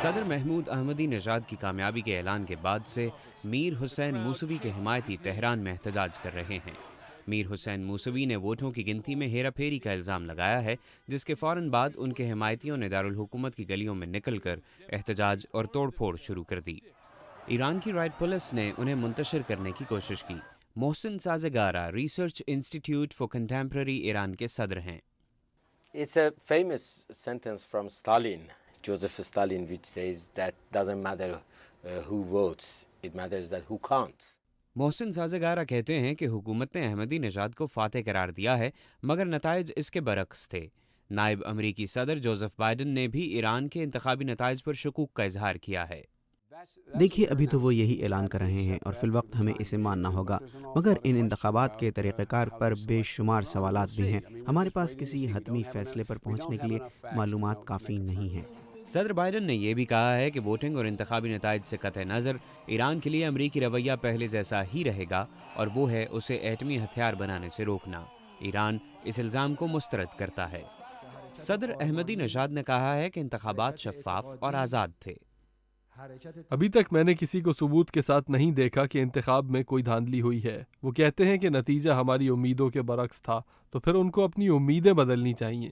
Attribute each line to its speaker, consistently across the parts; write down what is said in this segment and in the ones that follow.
Speaker 1: صدر محمود احمدی نژاد کی کامیابی کے اعلان کے بعد سے میر حسین موسوی کے حمایتی تہران میں احتجاج کر رہے ہیں۔ میر حسین موسوی نے ووٹوں کی گنتی میں ہیرا پھیری کا الزام لگایا ہے، جس کے فوراً بعد ان کے حمایتیوں نے دارالحکومت کی گلیوں میں نکل کر احتجاج اور توڑ پھوڑ شروع کر دی۔ ایران کی رائٹ پولیس نے انہیں منتشر کرنے کی کوشش کی۔ Mohsen Sazegara research institute for contemporary Iran کے صدر ہیں۔
Speaker 2: It's a famous sentence from Stalin, Joseph Stalin, which says that doesn't matter who votes, it matters that who counts.
Speaker 1: محسن سازگارا کہتے ہیں کہ حکومت نے احمدی نژاد کو فاتح قرار دیا ہے، مگر نتائج اس کے برعکس تھے۔ نائب امریکی صدر جوزف بائیڈن نے بھی ایران کے انتخابی نتائج پر شکوک کا اظہار کیا ہے۔
Speaker 3: دیکھیے، ابھی تو وہ یہی اعلان کر رہے ہیں اور فی الوقت ہمیں اسے ماننا ہوگا، مگر ان انتخابات کے طریقہ کار پر بے شمار سوالات بھی ہیں۔ ہمارے پاس کسی حتمی فیصلے پر پہنچنے کے لیے معلومات کافی نہیں ہیں۔
Speaker 1: صدر بائیڈن نے یہ بھی کہا ہے کہ ووٹنگ اور انتخابی نتائج سے قطع نظر ایران کے لیے امریکی رویہ پہلے جیسا ہی رہے گا، اور وہ ہے اسے ایٹمی ہتھیار بنانے سے روکنا۔ ایران اس الزام کو مسترد کرتا ہے۔ صدر احمدی نژاد نے کہا ہے کہ انتخابات شفاف اور آزاد تھے۔
Speaker 4: ابھی تک میں نے کسی کو ثبوت کے ساتھ نہیں دیکھا کہ انتخاب میں کوئی دھاندلی ہوئی ہے۔ وہ کہتے ہیں کہ نتیجہ ہماری امیدوں کے برعکس تھا، تو پھر ان کو اپنی امیدیں بدلنی چاہیے۔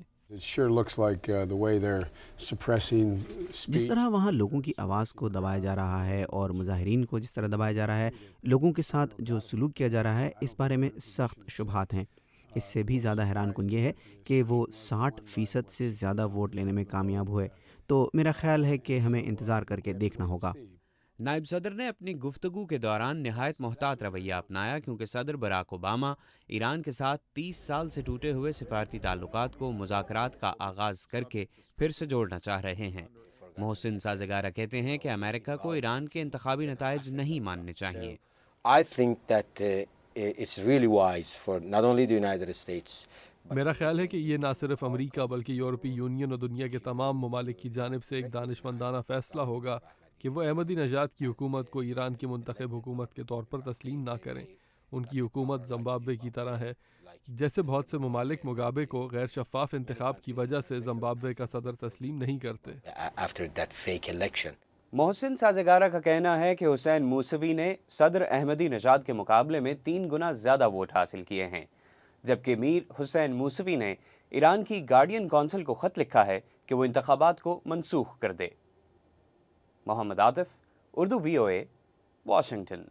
Speaker 3: جس طرح وہاں لوگوں کی آواز کو دبایا جا رہا ہے اور مظاہرین کو جس طرح دبایا جا رہا ہے، لوگوں کے ساتھ جو سلوک کیا جا رہا ہے، اس بارے میں سخت شبہات ہیں۔ اس سے بھی زیادہ حیران کن یہ ہے کہ وہ 60% سے زیادہ ووٹ لینے میں کامیاب ہوئے، تو میرا خیال ہے کہ ہمیں انتظار کر کے دیکھنا ہوگا۔
Speaker 1: نائب صدر نے اپنی گفتگو کے دوران نہایت محتاط رویہ اپنایا، کیونکہ صدر براک اوباما ایران کے ساتھ 30 سال سے ٹوٹے ہوئے سفارتی تعلقات کو مذاکرات کا آغاز کر کے پھر سے جوڑنا چاہ رہے ہیں۔ محسن سازگارا کہتے ہیں کہ امریکہ کو ایران کے انتخابی نتائج نہیں ماننے چاہیے۔
Speaker 2: I think that it's really wise for not only the United States.
Speaker 4: میرا خیال ہے کہ یہ نہ صرف امریکہ بلکہ یورپی یونین اور دنیا کے تمام ممالک کی جانب سے ایک دانشمندانہ فیصلہ ہوگا کہ وہ احمدی نژاد کی حکومت کو ایران کی منتخب حکومت کے طور پر تسلیم نہ کریں۔ ان کی حکومت زمبابوے کی طرح ہے، جیسے بہت سے ممالک مغابے کو غیر شفاف انتخاب کی وجہ سے زمبابوے کا صدر تسلیم نہیں کرتے۔
Speaker 2: After that fake election.
Speaker 1: محسن سازگارا کا کہنا ہے کہ حسین موسوی نے صدر احمدی نژاد کے مقابلے میں 3 گنا زیادہ ووٹ حاصل کیے ہیں، جبکہ میر حسین موسوی نے ایران کی گارڈین کونسل کو خط لکھا ہے کہ وہ انتخابات کو منسوخ کر دے۔ محمد عاطف، اردو VOA، واشنگٹن۔